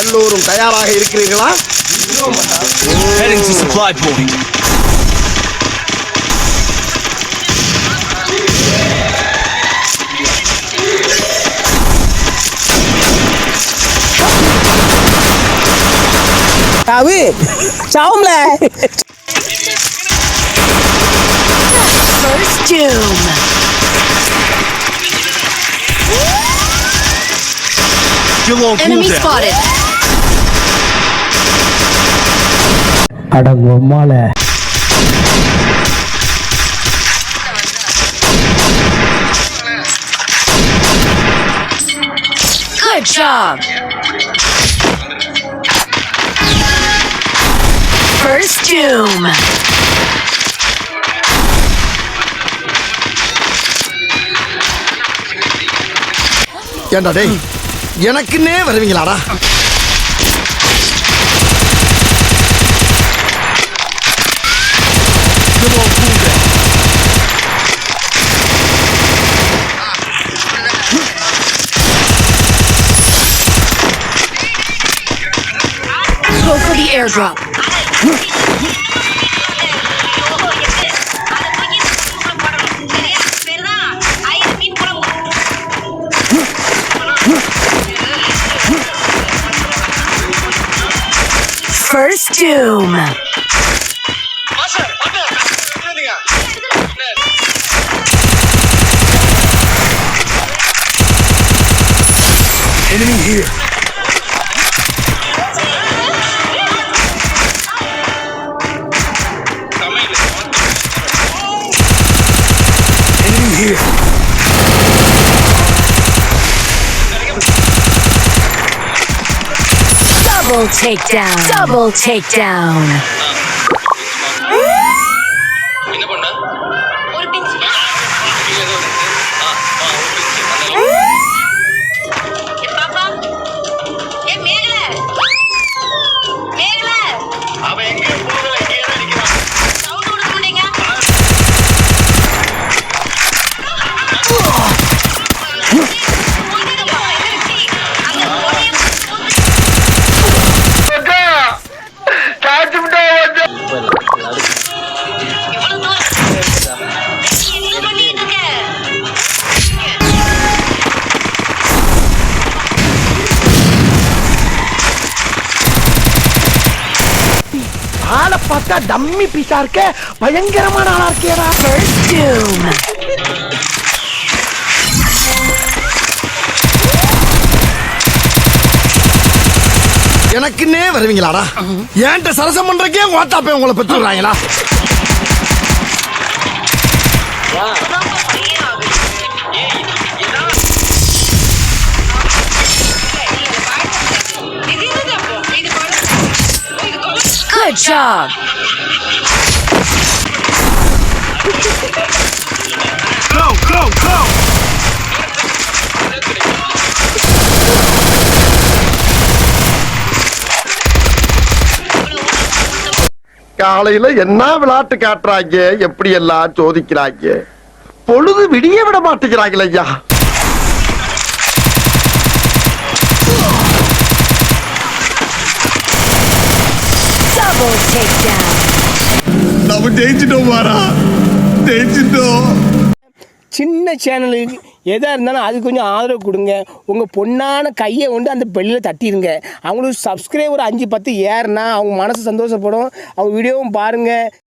எல்லோரும் தயாராக இருக்கிறீர்களா? Heading to supply point. Tahu, caum lah. First doom. Still on Enemy cooldown. spotted. Ada gomala. Good job. First doom. ஏண்டா டேய், எனக்குன்னே வருவீங்களாடா? Still on cooldown. Go for the airdrop. First doom. Enemy here. Enemy here. Double takedown. Double takedown. ஆளை பார்த்தா dummy பீஸா இருக்க, பயங்கரமான ஆளா இருக்கேடா. First doom. எனக்குன்னே வருவீங்களாடா? ஏன்ட்ட சரசம் பண்றக்கே ஓட்டாப்பே உங்களை பெற்றுறாங்களா? Good job. Go, go, go. காலையில என்ன விளையாட்டு காட்டுறாங்க, எப்படி எல்லாம் சோதிக்கிறாங்க. பொழுது விடிய விட மாட்டேங்கிறாங்களே ஐயா. Double takedown. நம்ம ஜெயிச்சிட்டோம் மாறா, ஜெயிச்சிட்டோம். சின்ன சேனலுக்கு எதாக இருந்தாலும் அது கொஞ்சம் ஆதரவு கொடுங்க. உங்கள் பொண்ணான கையை கொண்டு அந்த பெல்லில் தட்டிடுங்க. அவங்களுக்கு சப்ஸ்கிரைபர் 5-10 ஏறுனா அவங்க மனசு சந்தோஷப்படும். அவங்க வீடியோவும் பாருங்கள்.